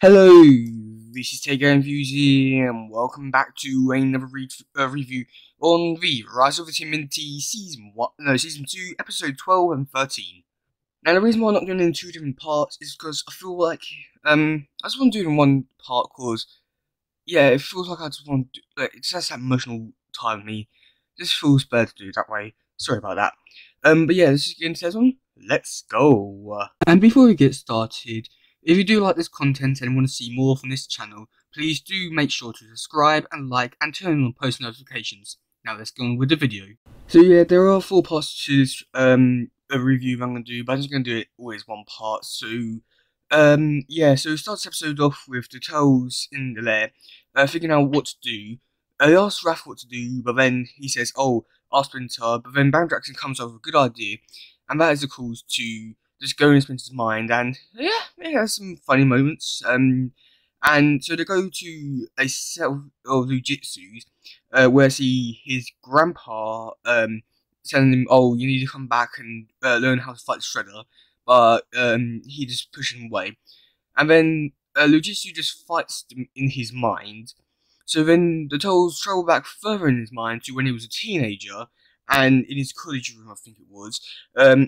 Hello, this is teddygaming and welcome back to another review on the Rise of the tmnt Season 2, Episode 12 and 13. Now, the reason why I'm not doing it in two different parts is because I feel like, I just want to do it in one part because, yeah, it feels like I just want to, it just has that emotional time with me. It just feels better to do it that way. Sorry about that. But yeah, let's just get into this one. Let's go. And before we get started, if you do like this content and want to see more from this channel, please do make sure to subscribe and like and turn on post notifications. Now let's go on with the video. So yeah, there are 4 parts to this a review I'm going to do, but I'm just going to do it always one part. So yeah, so it starts the episode off with the Turtles in the lair, figuring out what to do. They ask Raph what to do, but then he says, "Oh, ask Splinter." But then Bam Jackson comes up with a good idea, and that is the cause to just go in Splinter's mind, and yeah, it has some funny moments. And so they go to a set of jujitsus, where his grandpa telling him, "Oh, you need to come back and learn how to fight the Shredder," but he just pushes him away, and then Lujitsu just fights them in his mind. So then the Turtles travel back further in his mind to when he was a teenager, and in his college room, I think it was,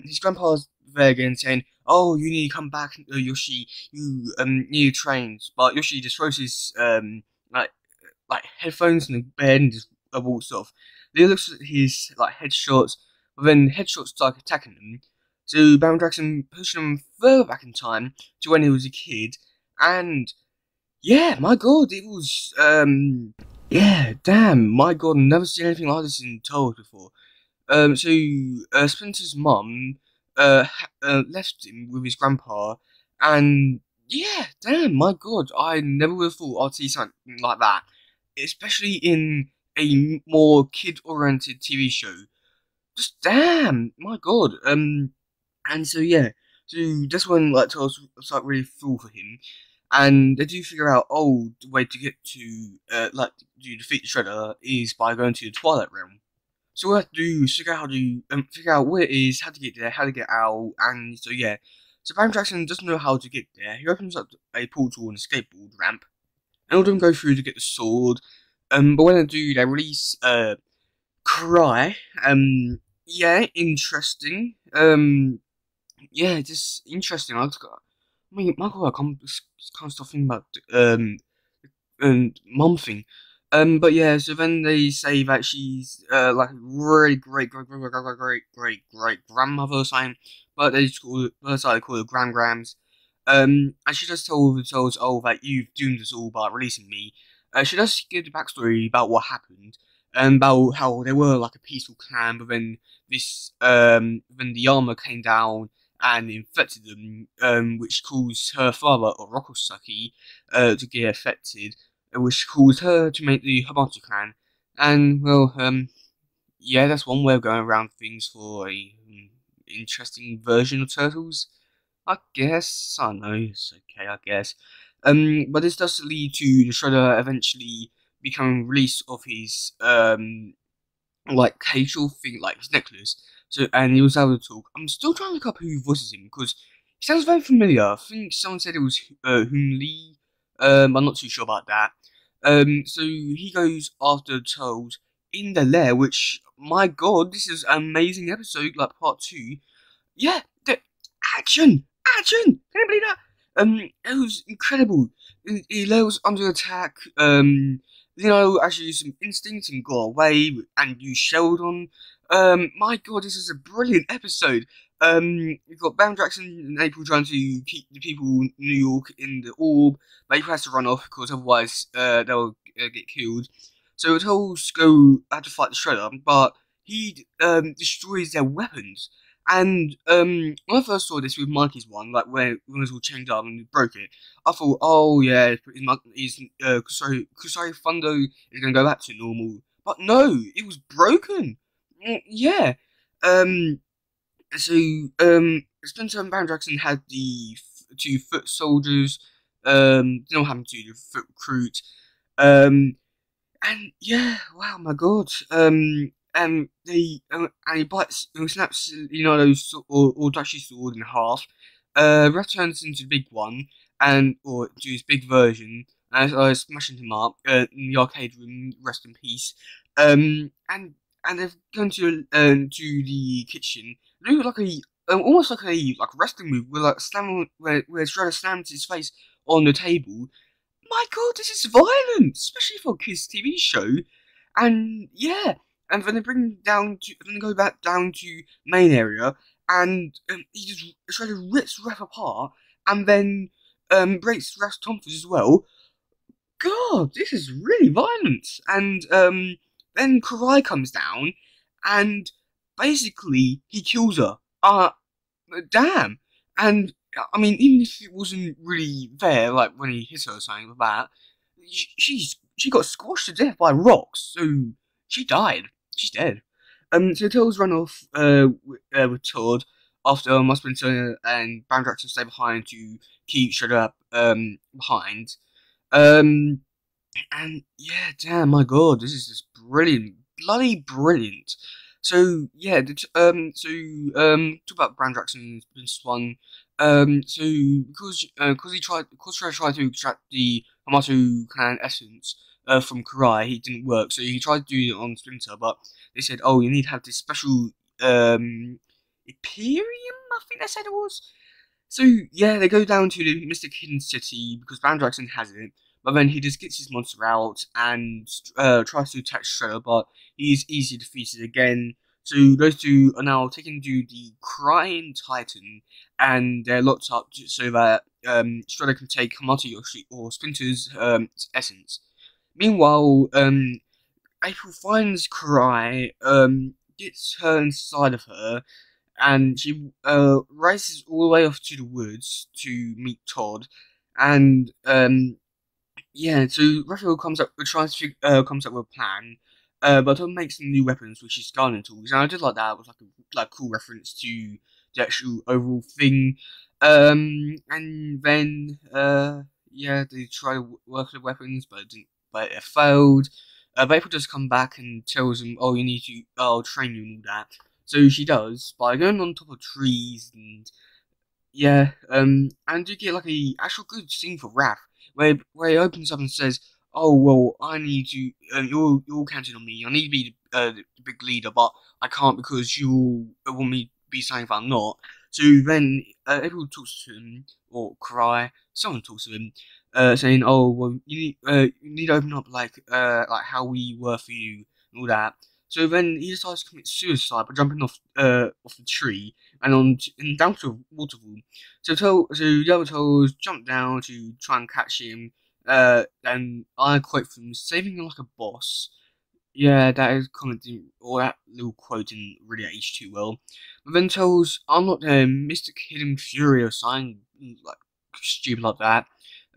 his grandpa's there again saying, "Oh, you need to come back, Yoshi. You need to train." But Yoshi just throws his like headphones in the bed and just walks off. Then he looks at his like headshots, but then headshots start attacking him. So Baron Jackson pushed him further back in time to when he was a kid, and yeah, my god, it was yeah, damn, my god, I've never seen anything like this in Turtles before. So Splinter's mum left him with his grandpa, and yeah, damn, my god, I never would have thought I'd see something like that, especially in a more kid-oriented TV show. Just damn, my god. And so yeah, so that's when like Turtles start really fall for him, and they do figure out, oh, the way to get to like to defeat the Shredder is by going to the Twilight Realm. So what we have to do is figure out how to figure out where it is, how to get there, how to get out, and so yeah. So Baron Jackson doesn't know how to get there. He opens up a portal and a skateboard ramp, and all of them go through to get the sword. But when they do, they release Cry. Yeah, interesting. Yeah, just interesting. I mean, my god, I can't stop thinking about mum thing. But yeah, so then they say that she's like a really great grandmother or something, but they just call her Grams. And she just told the Souls, "Oh, that you've doomed us all by releasing me." She does give the backstory about what happened, and about how they were like a peaceful clan, but then then the armor came down and infected them, which caused her father, or Rokosaki, to get affected, which caused her to make the Hamato clan. And, well, yeah, that's one way of going around things for a interesting version of Turtles. I guess. I don't know, it's okay, I guess. But this does lead to the Shredder eventually becoming released of his, like, facial thing, like his necklace. So, and he was able to talk. I'm still trying to look up who voices him, because he sounds very familiar. I think someone said it was Hoon Lee. I'm not too sure about that. So he goes after the Turtles in the lair, which, my god, this is an amazing episode, like part 2. Yeah, the action! Action! Can you believe that? It was incredible. He was under attack, actually used some instincts and got away and used Sheldon. My god, this is a brilliant episode. You've got Bam Jackson and April trying to keep the people in New York in the orb, but April has to run off because otherwise they'll get killed. So the Turtles have to fight the Shredder, but he destroys their weapons. And when I first saw this with Mikey's one, like when it was all chained up and he broke it, I thought, oh yeah, Kusari Fundo is going to go back to normal. But no, it was broken. Yeah. So Splinter and Baron Jackson had the 2 foot soldiers. Didn't know what happened to the foot recruit. And yeah, wow, my god. And he bites, snaps Leonardo's or Dashie's sword in half. Raph turns into the big one, and or do his big version, and smashing him up in the arcade room. Rest in peace. And they've gone to the kitchen. They do like a almost like a wrestling move where where Shredder slams his face on the table. My God, this is violent, especially for a kids' TV show. And yeah, and then they then they go back down to main area, and he just Shredder rips Ref apart, and then breaks Ref's tonsils as well. God, this is really violent. And then Karai comes down, and basically he kills her. Damn. And I mean, even if it wasn't really there, like when he hit her or something like that, she got squashed to death by rocks, so she died. She's dead. So Tails run off with Todd after Splinter and Bandraxon stay behind to keep Shredder behind. Um, and yeah, damn, my God, this is just brilliant, bloody brilliant. So yeah, talk about Brandraxon's this one. So because Shredder tried to extract the Hamato clan essence from Karai, he didn't work. So he tried to do it on Splinter, but they said, oh, you need to have this special Imperium, I think they said it was. So yeah, they go down to the Mystic Hidden City because Brandraxon has it. But then he just gets his monster out and tries to attack Shredder, but he's easily defeated again. So those two are now taken to the Crying Titan, and they're locked up so that Shredder can take Hamato or Splinter's essence. Meanwhile, April finds Karai, gets her inside of her, and she races all the way off to the woods to meet Todd, and yeah, so Raphael comes up with a plan, but Tom makes some new weapons, which is Garden tools, and I did like that. It was like a cool reference to the actual overall thing. And then yeah, they try to work with weapons, but it failed. But April does come back and tells him, "Oh, I'll train you and all that." So she does by going on top of trees and yeah, and you get like a actual good scene for Raph, where he opens up and says, "Oh well, I need you. You're counting on me. I need to be the big leader, but I can't because you want me to be something if I'm not." So then everyone talks to him or cry. Someone talks to him, saying, "Oh well, you need to open up like how we were for you and all that." So then he decides to commit suicide by jumping off the tree and down to a waterfall. So the other Toads jump down to try and catch him. And I quote from saving him like a boss. Yeah, that is commenting, or that little quote didn't really age too well. But then tells, I'm not the Mystic Hidden Fury or something like stupid like that.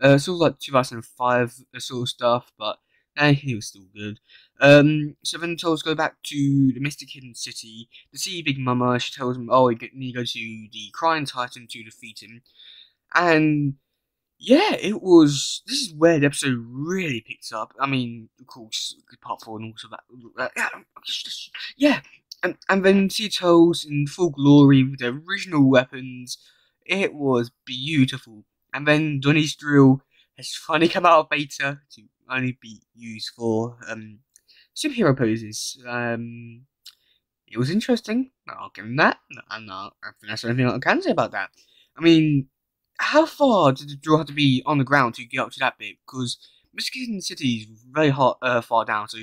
Sort of like 2005 sort of stuff, but he was still good. So then tells go back to the Mystic Hidden City to see Big Mama. She tells him, oh, you need to go to the Crying Titan to defeat him. And yeah, it was. This is where the episode really picks up. I mean, of course, part 4 and also that. Yeah, and then see Toads in full glory with their original weapons. It was beautiful. And then Donnie's drill has finally come out of beta to only be used for superhero poses. It was interesting. I'll give him that. And I think that's the only thing I can say about that. I mean, how far did the drill have to be on the ground to get up to that bit? Because Michigan City is very far down, so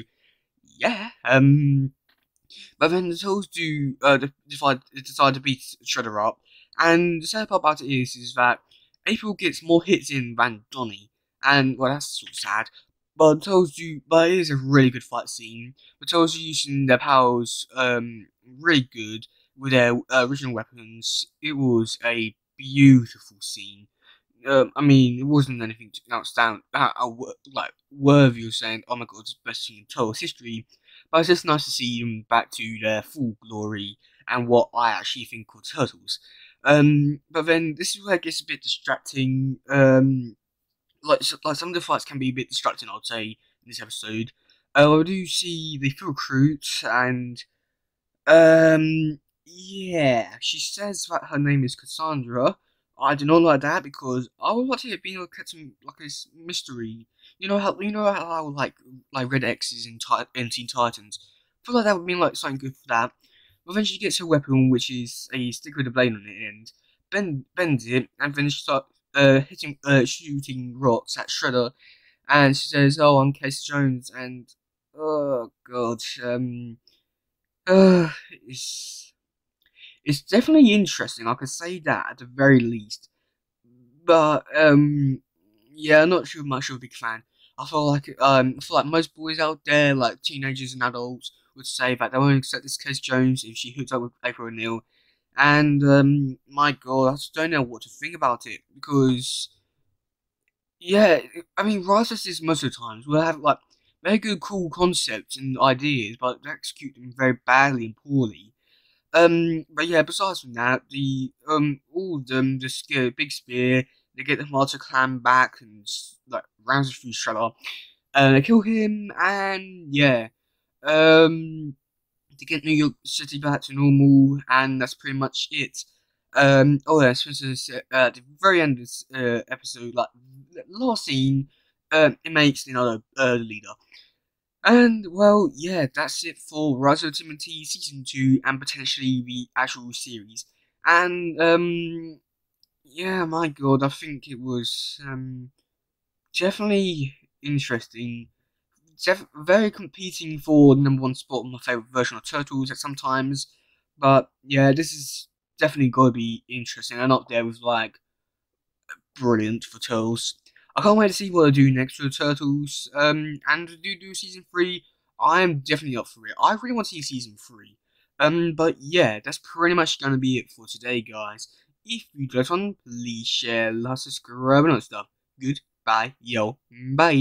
yeah. But then the Toads do decide to beat Shredder up, and the sad part about it is that April gets more hits in than Donnie, and well, that's sort of sad. But but it is a really good fight scene. The Toads are using their powers really good with their original weapons. It was a beautiful scene. I mean, it wasn't anything outstanding, like worthy of saying, "Oh my God, it's the best scene in Toads history." But it's just nice to see them back to their full glory and what I actually think of Turtles. But then this is where it gets a bit distracting. Like some of the fights can be a bit distracting, I'd say, in this episode. I do see the field recruit and yeah, she says that her name is Cassandra. I do not like that because I would like it being like some like a mystery. You know how like Red X is in Teen Titans. I feel like that would be like something good for that. But then she gets her weapon, which is a stick with a blade on it, and bends it, and then she starts shooting rocks at Shredder, and she says, "Oh, I'm Casey Jones," and oh god, uh, it's it's definitely interesting. I could say that at the very least. But yeah, I'm not sure much of a big fan. I feel like most boys out there, like teenagers and adults, would say that they won't accept this Case Jones if she hooks up with April O'Neil. And my God, I just don't know what to think about it because yeah, I mean, writers most of the times will have like very good, cool concepts and ideas, but they execute them very badly and poorly. But yeah, besides from that, the all of them just get a big spear. They get the martyr clan back and like rounds through Shredder. They kill him, and yeah, to get New York City back to normal, and that's pretty much it. Oh yeah, Spencer said at the very end of this episode, like last scene, it makes leader. And well, yeah, that's it for Rise of Timothy season 2 and potentially the actual series. And yeah, my God, I think it was definitely interesting. Very competing for the #1 spot on my favorite version of Turtles at sometimes, but yeah, this is definitely going to be interesting. And up there with like brilliant for Turtles. I can't wait to see what they do next for the Turtles. And do season 3. I'm definitely up for it. I really want to see season 3. But yeah, that's pretty much gonna be it for today, guys. If you enjoyed this one, please share, like, subscribe, and all that stuff. Goodbye, yo, bye.